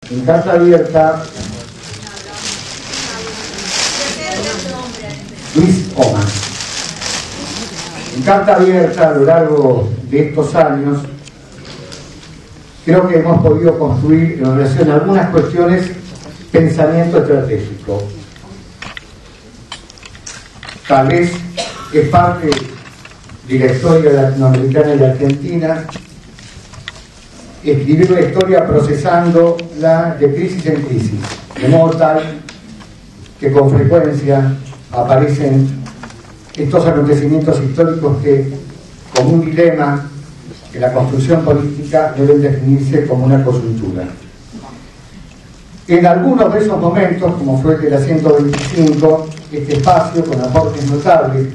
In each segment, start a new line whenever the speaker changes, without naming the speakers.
En Carta Abierta, Luis Oma. En Carta Abierta, a lo largo de estos años, creo que hemos podido construir en relación a algunas cuestiones pensamiento estratégico. Tal vez es parte de la historia latinoamericana y argentina escribir la historia procesándola de crisis en crisis, de modo tal que con frecuencia aparecen estos acontecimientos históricos que, como un dilema en la construcción política, deben definirse como una coyuntura. En algunos de esos momentos, como fue el de la 125, este espacio, con aportes notables,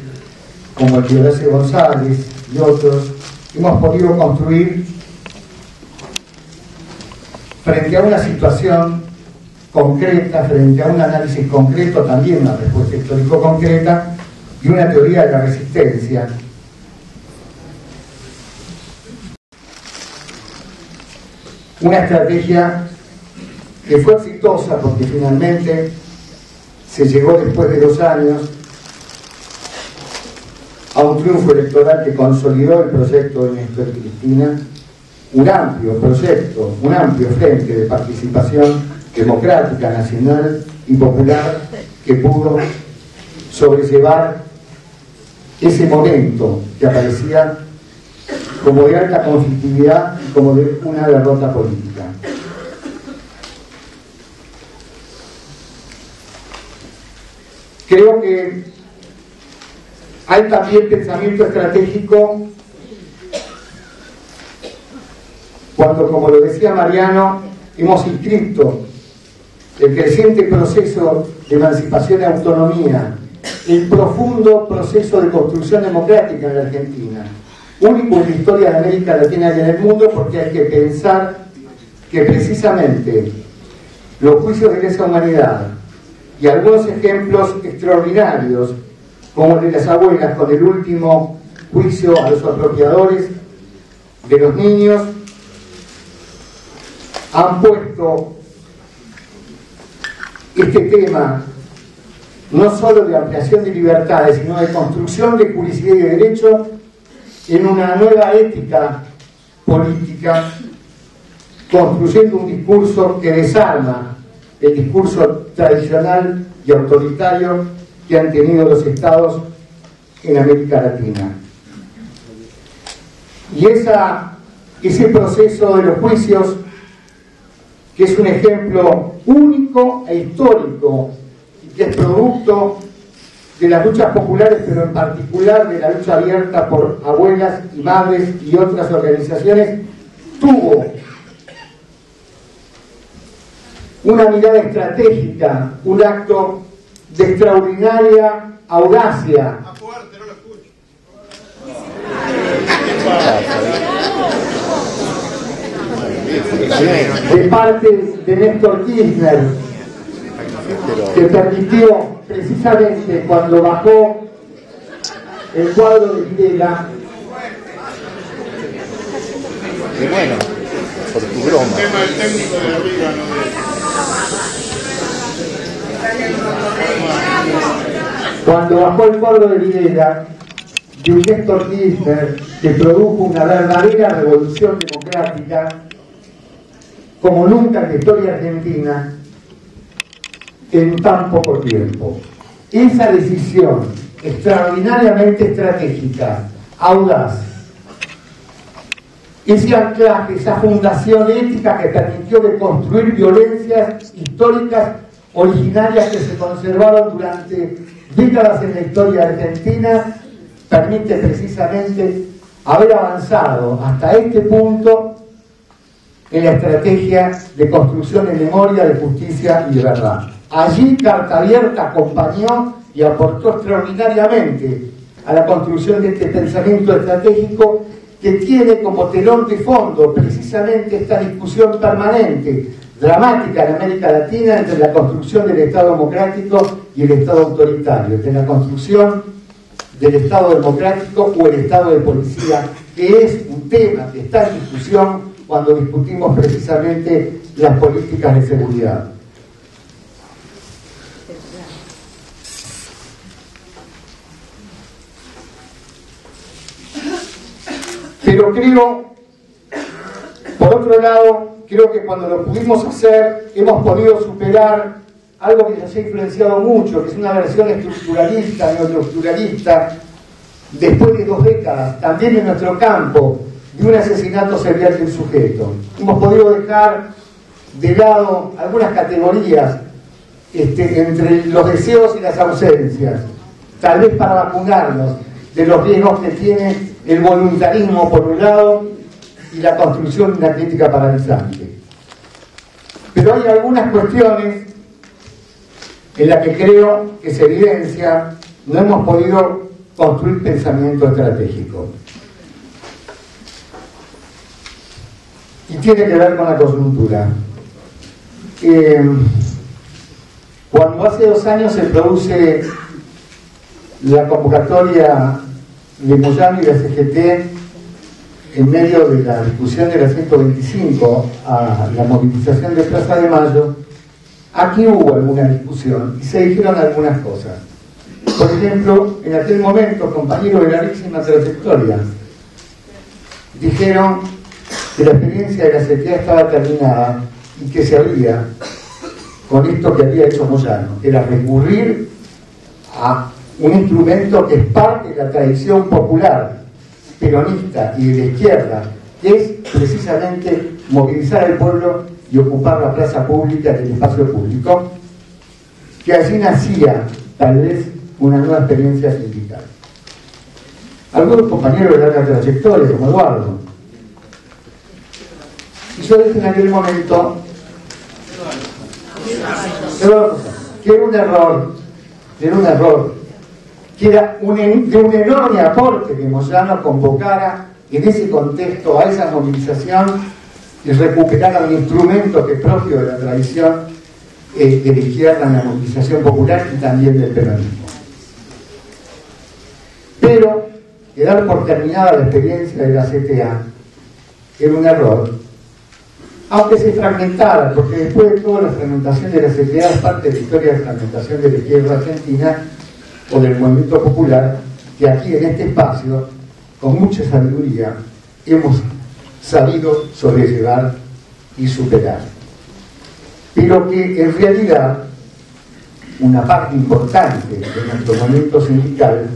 como el de Horacio González y otros, hemos podido construir frente a una situación concreta, frente a un análisis concreto, también una respuesta histórico-concreta y una teoría de la resistencia. Una estrategia que fue exitosa porque finalmente se llegó después de 2 años a un triunfo electoral que consolidó el proyecto de Néstor y Cristina, un amplio proyecto, un amplio frente de participación democrática, nacional y popular que pudo sobrellevar ese momento que aparecía como de alta conflictividad y como de una derrota política. Creo que hay también pensamiento estratégico cuando, como lo decía Mariano, hemos inscrito el creciente proceso de emancipación y autonomía, el profundo proceso de construcción democrática en la Argentina, único en la historia de América Latina y en el mundo, porque hay que pensar que precisamente los juicios de lesa humanidad y algunos ejemplos extraordinarios, como el de las abuelas con el último juicio a los apropiadores de los niños, han puesto este tema no solo de ampliación de libertades, sino de construcción de publicidad y de derecho en una nueva ética política, construyendo un discurso que desarma el discurso tradicional y autoritario que han tenido los estados en América Latina. Y ese proceso de los juicios, que es un ejemplo único e histórico, que es producto de las luchas populares, pero en particular de la lucha abierta por abuelas y madres y otras organizaciones, tuvo una mirada estratégica, un acto de extraordinaria audacia. De parte de Néstor Kirchner, que permitió precisamente cuando bajó el cuadro de Videla.
Y bueno, por tu broma.
El tema del técnico de arriba,
Cuando bajó el cuadro de Videla, de un Néstor Kirchner que produjo una verdadera revolución democrática como nunca en la historia argentina en tan poco tiempo. Esa decisión extraordinariamente estratégica, audaz, ese anclaje, esa fundación ética que permitió de construir violencias históricas originarias que se conservaron durante décadas en la historia argentina, permite precisamente haber avanzado hasta este punto en la estrategia de construcción de memoria, de justicia y de verdad. Allí Carta Abierta acompañó y aportó extraordinariamente a la construcción de este pensamiento estratégico que tiene como telón de fondo precisamente esta discusión permanente, dramática en América Latina, entre la construcción del Estado democrático y el Estado autoritario, entre la construcción del Estado democrático o el Estado de policía, que es un tema que está en discusión cuando discutimos precisamente las políticas de seguridad. Pero creo, por otro lado, creo que cuando lo pudimos hacer, hemos podido superar algo que nos ha influenciado mucho, que es una versión estructuralista, neoestructuralista, después de 2 décadas, también en nuestro campo, de un asesinato serial de un sujeto. Hemos podido dejar de lado algunas categorías entre los deseos y las ausencias, tal vez para vacunarnos de los riesgos que tiene el voluntarismo por un lado y la construcción de una crítica paralizante. Pero hay algunas cuestiones en las que creo que se evidencia no hemos podido construir pensamiento estratégico. Y tiene que ver con la coyuntura. Cuando hace 2 años se produce la convocatoria de Moyano y la CGT en medio de la discusión de la 125 a la movilización de Plaza de Mayo, aquí hubo alguna discusión y se dijeron algunas cosas. Por ejemplo, en aquel momento, compañeros de larguísima trayectoria dijeron que la experiencia de la CTA estaba terminada y que se había, con esto que había hecho Moyano, que era recurrir a un instrumento que es parte de la tradición popular peronista y de la izquierda, que es precisamente movilizar al pueblo y ocupar la plaza pública y el espacio público, que allí nacía tal vez una nueva experiencia sindical. Algunos compañeros de larga trayectoria, como Eduardo, y yo dije en aquel momento que era un error, que era de un enorme aporte que Moyano convocara en ese contexto a esa movilización y recuperara un instrumento que es propio de la tradición de la izquierda en la movilización popular y también del peronismo. Pero dar por terminada la experiencia de la CTA era un error, aunque se fragmentara, porque después de toda la fragmentación de la CTA es parte de la historia de fragmentación de la izquierda argentina o del movimiento popular, que aquí en este espacio, con mucha sabiduría, hemos sabido sobrellevar y superar. Pero que en realidad una parte importante de nuestro movimiento sindical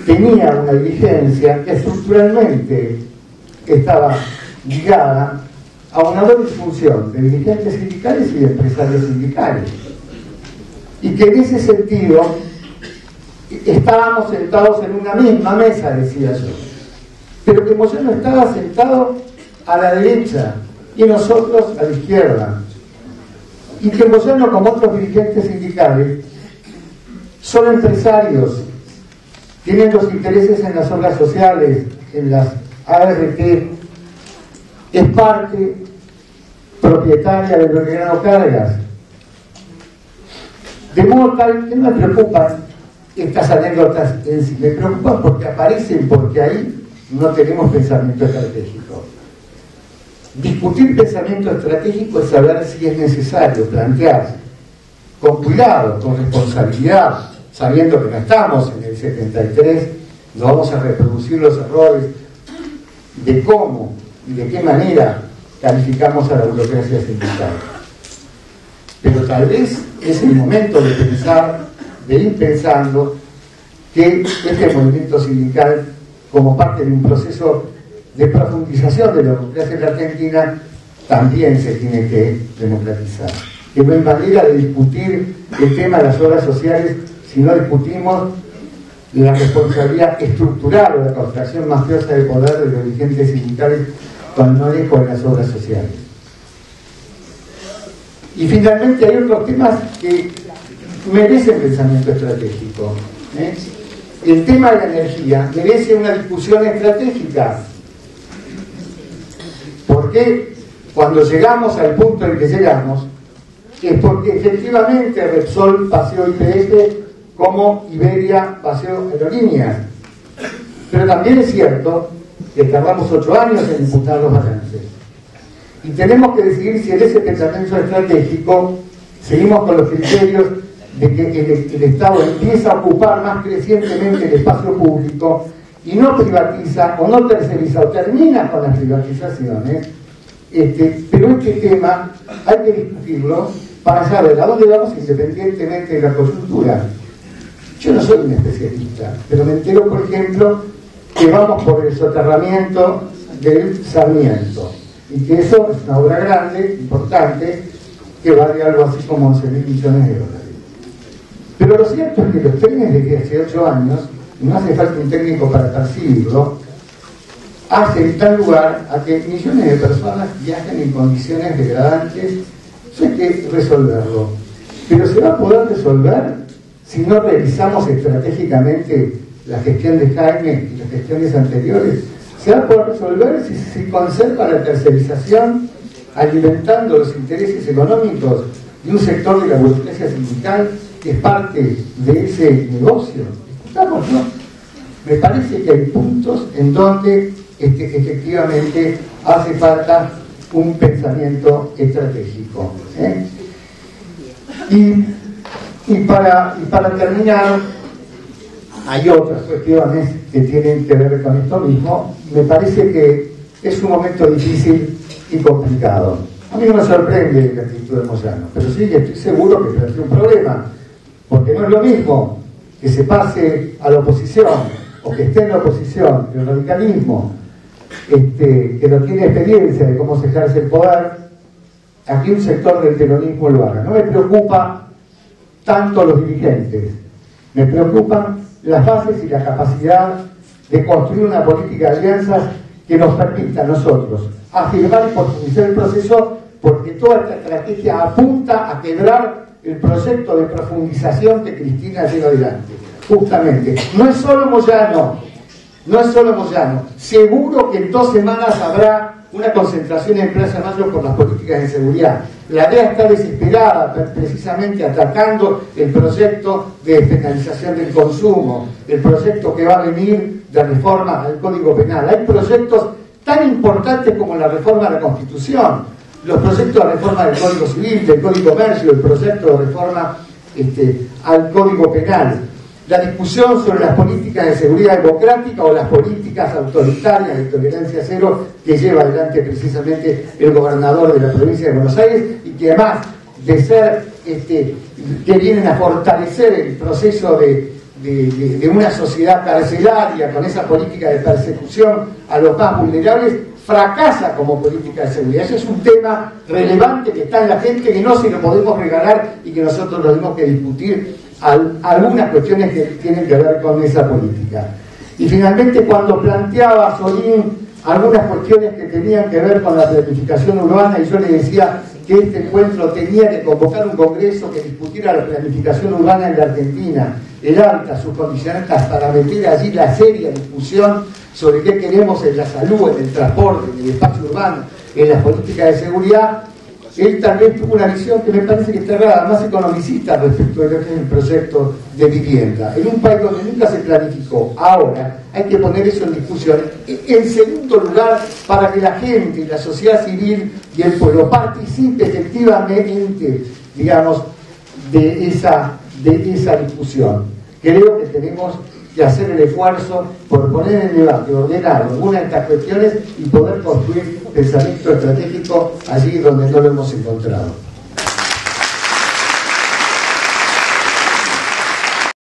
tenía una dirigencia que estructuralmente estaba ligada a una doble función de dirigentes sindicales y de empresarios sindicales, y que en ese sentido estábamos sentados en una misma mesa, decía yo, pero que Moyano estaba sentado a la derecha y nosotros a la izquierda, y que Moyano, como otros dirigentes sindicales, son empresarios, tienen los intereses en las obras sociales, en las ART, es parte propietaria de Belgrano Cargas. De modo tal que no me preocupan estas anécdotas en sí, me preocupan porque aparecen, porque ahí no tenemos pensamiento estratégico. Discutir pensamiento estratégico es saber si es necesario plantearse con cuidado, con responsabilidad, sabiendo que no estamos en el 73, no vamos a reproducir los errores de cómo y de qué manera calificamos a la burocracia sindical. Pero tal vez es el momento de pensar, de ir pensando que este movimiento sindical, como parte de un proceso de profundización de la democracia en la Argentina, también se tiene que democratizar. Que no hay manera de discutir el tema de las obras sociales si no discutimos la responsabilidad estructural o la contracción mafiosa de poder de los dirigentes sindicales con el manejo de las obras sociales. Y finalmente hay otros temas que merecen pensamiento estratégico. El tema de la energía merece una discusión estratégica. Porque cuando llegamos al punto en que llegamos, es porque efectivamente Repsol paseó YPF como Iberia paseó Aerolíneas. Pero también es cierto que tardamos 8 años en imputar los balances. Y tenemos que decidir si en ese pensamiento estratégico seguimos con los criterios de que el Estado empieza a ocupar más crecientemente el espacio público y no privatiza o no terceriza o termina con las privatizaciones. Pero este tema hay que discutirlo para saber a dónde vamos independientemente de la coyuntura. Yo no soy un especialista, pero me entero, por ejemplo, que vamos por el soterramiento del Sarmiento y que eso es una obra grande, importante, que vale algo así como 11.000 millones de dólares. Pero lo cierto es que los trenes de hace 8 años, y no hace falta un técnico para percibirlo, hacen tal lugar a que millones de personas viajen en condiciones degradantes. Eso hay que resolverlo. Pero se va a poder resolver si no revisamos estratégicamente la gestión de Jaime y las gestiones anteriores. Se va a poder resolver si se conserva la tercerización, alimentando los intereses económicos de un sector de la burocracia sindical que es parte de ese negocio. ¿Estamos, no? Me parece que hay puntos en donde efectivamente hace falta un pensamiento estratégico. Y para terminar, hay otras cuestiones que tienen que ver con esto mismo. Me parece que es un momento difícil y complicado. A mí no me sorprende la actitud de Moyano, pero sí estoy seguro que plantea un problema, porque no es lo mismo que se pase a la oposición o que esté en la oposición el radicalismo, que no tiene experiencia de cómo se ejerce el poder, a que un sector del peronismo lo haga. No me preocupa tanto los dirigentes, me preocupan las bases y la capacidad de construir una política de alianzas que nos permita a nosotros afirmar y profundizar el proceso, porque toda esta estrategia apunta a quebrar el proyecto de profundización que Cristina lleva adelante. Justamente, no es solo Moyano, seguro que en 2 semanas habrá una concentración en Plaza Mayo por las políticas de seguridad. La DEA está desesperada, precisamente atacando el proyecto de despenalización del consumo, el proyecto que va a venir de reforma al Código Penal. Hay proyectos tan importantes como la reforma a la Constitución, los proyectos de reforma del Código Civil, del Código Comercio, el proyecto de reforma al Código Penal. La discusión sobre las políticas de seguridad democrática o las políticas autoritarias de tolerancia cero que lleva adelante precisamente el gobernador de la provincia de Buenos Aires, y que además de ser que vienen a fortalecer el proceso de una sociedad carcelaria con esa política de persecución a los más vulnerables, fracasa como política de seguridad. Ese es un tema relevante que está en la gente, que no se lo podemos regalar y que nosotros lo tenemos que discutir algunas cuestiones que tienen que ver con esa política. Y finalmente, cuando planteaba Solín algunas cuestiones que tenían que ver con la planificación urbana, y yo le decía que este encuentro tenía que convocar un congreso que discutiera la planificación urbana en la Argentina, el hábitat, sus condicionantes, para meter allí la seria discusión sobre qué queremos en la salud, en el transporte, en el espacio urbano, en las políticas de seguridad. Él también tuvo una visión que me parece que está errada, más economicista respecto de lo que es el proyecto de vivienda. En un país donde nunca se planificó, ahora hay que poner eso en discusión. En segundo lugar, para que la gente, la sociedad civil y el pueblo participe efectivamente, digamos, de esa discusión. Creo que tenemos que hacer el esfuerzo por poner en el debate, ordenar algunas de estas cuestiones y poder construir pensamiento estratégico allí donde no lo hemos encontrado.